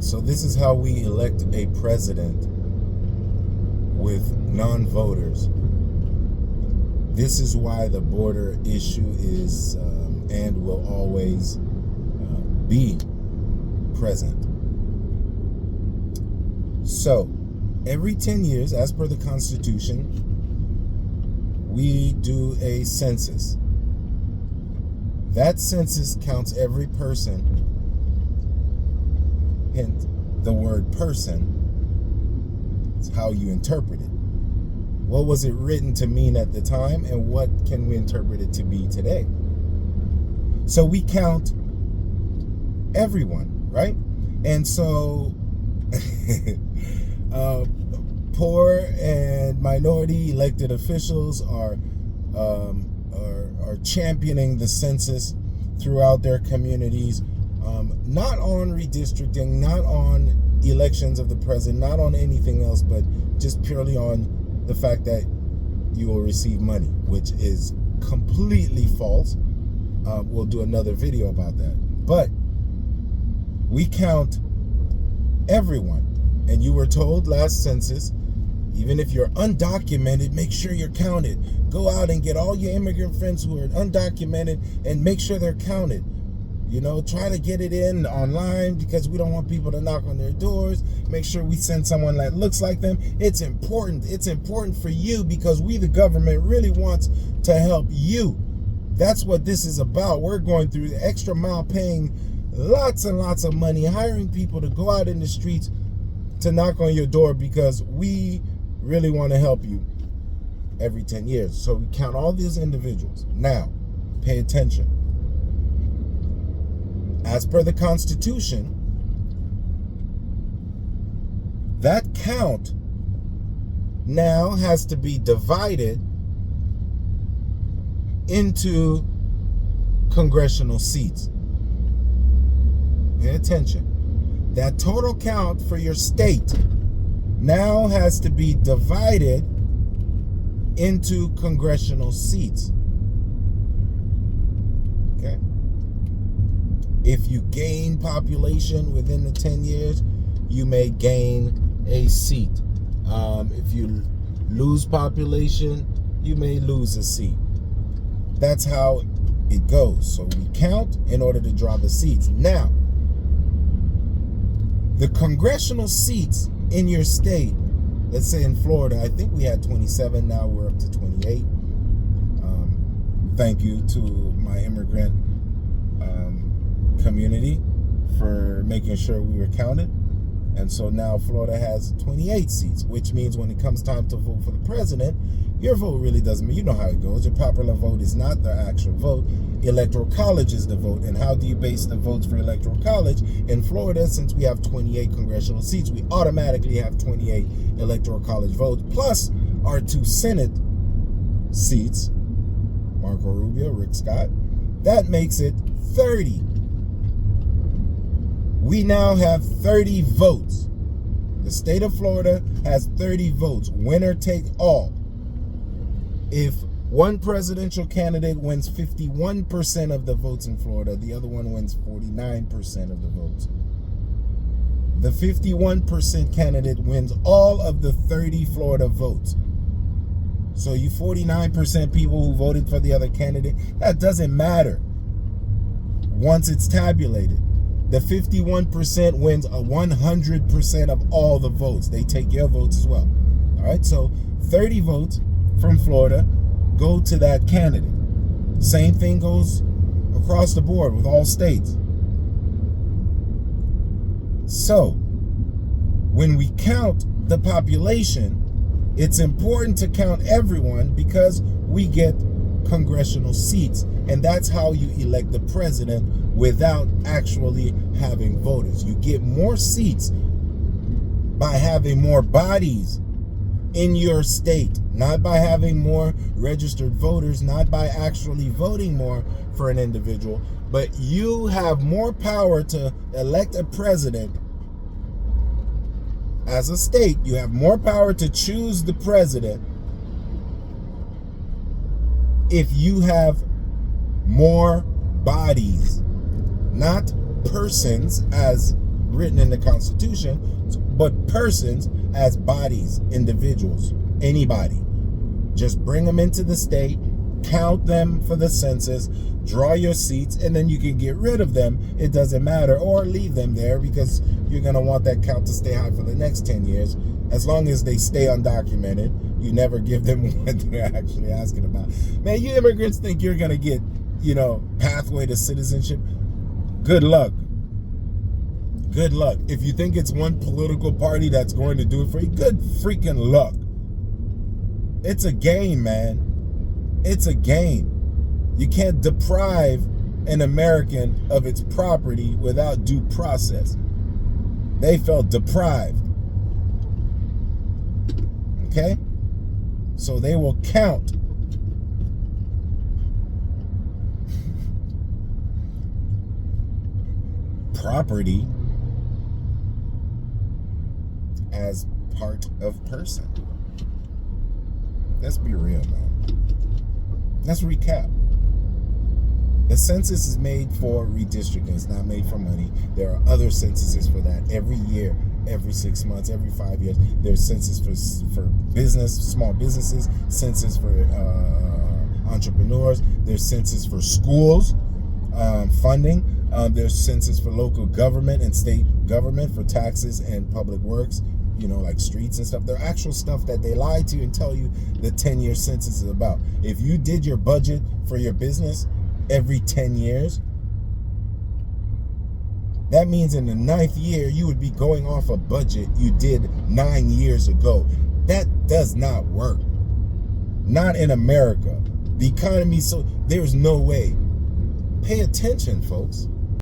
So this is how we elect a president with non-voters. This is why the border issue is and will always be present. So, every 10 years, as per the Constitution, we do a census. That census counts every person, hint, the word person, it's how you interpret it. What was it written to mean at the time, and what can we interpret it to be today? So we count everyone, right? And so poor and minority elected officials are championing the census throughout their communities, not on redistricting, not on elections of the president, not on anything else, but just purely on the fact that you will receive money, which is completely false. We'll do another video about that. But we count everyone. And you were told last census, even if you're undocumented, make sure you're counted. Go out and get all your immigrant friends who are undocumented and make sure they're counted. You know, try to get it in online because we don't want people to knock on their doors. Make sure we send someone that looks like them. It's important. It's important for you because we, the government, really wants to help you. That's what this is about. We're going through the extra mile, paying lots and lots of money, hiring people to go out in the streets to knock on your door because we really want to help you every 10 years. So we count all these individuals. Now, pay attention. As per the Constitution, that count now has to be divided into congressional seats. Pay attention. That total count for your state now has to be divided into congressional seats. Okay? If you gain population within the 10 years, you may gain a seat. If you lose population, you may lose a seat. That's how it goes. So we count in order to draw the seats. Now, the congressional seats in your state, let's say in Florida, I think we had 27, now we're up to 28. Thank you to my immigrant community for making sure we were counted. And so now Florida has 28 seats, which means when it comes time to vote for the president, your vote really doesn't mean, you know how it goes. Your popular vote is not the actual vote. Electoral college is the vote. And how do you base the votes for electoral college? In Florida, since we have 28 congressional seats, we automatically have 28 electoral college votes, plus our 2 Senate seats, Marco Rubio, Rick Scott. That makes it 30. We now have 30 votes. The state of Florida has 30 votes, winner take all. If one presidential candidate wins 51% of the votes in Florida, the other one wins 49% of the votes. The 51% candidate wins all of the 30 Florida votes. So you 49% people who voted for the other candidate, that doesn't matter once it's tabulated. The 51% wins 100% of all the votes. They take your votes as well. All right, so 30 votes from Florida go to that candidate. Same thing goes across the board with all states. So, when we count the population, it's important to count everyone because we get congressional seats, and that's how you elect the president without actually having voters. You get more seats by having more bodies in your state, not by having more registered voters, not by actually voting more for an individual, but you have more power to elect a president. As a state, you have more power to choose the president if you have more bodies, not persons as written in the Constitution, but persons as bodies, individuals, anybody. Just bring them into the state, count them for the census, draw your seats, and then you can get rid of them. It doesn't matter, or leave them there because you're going to want that count to stay high for the next 10 years. As long as they stay undocumented, you never give them what they're actually asking about. Man, you immigrants think you're going to get, pathway to citizenship? Good luck. Good luck. If you think it's one political party that's going to do it for you, good freaking luck. It's a game, man. It's a game. You can't deprive an American of its property without due process. They felt deprived. Okay? So they will count property as part of person. Let's be real, man. Let's recap. The census is made for redistricting. It's not made for money. There are other censuses for that every year, every 6 months, every 5 years. There's census for business, small businesses, census for entrepreneurs. There's census for schools, funding. There's census for local government and state government for taxes and public works, like streets and stuff. They're actual stuff that they lie to you and tell you the 10-year census is about. If you did your budget for your business every 10 years, that means in the 9th year, you would be going off a budget you did 9 years ago. That does not work. Not in America. The economy, so there's no way. Pay attention, folks.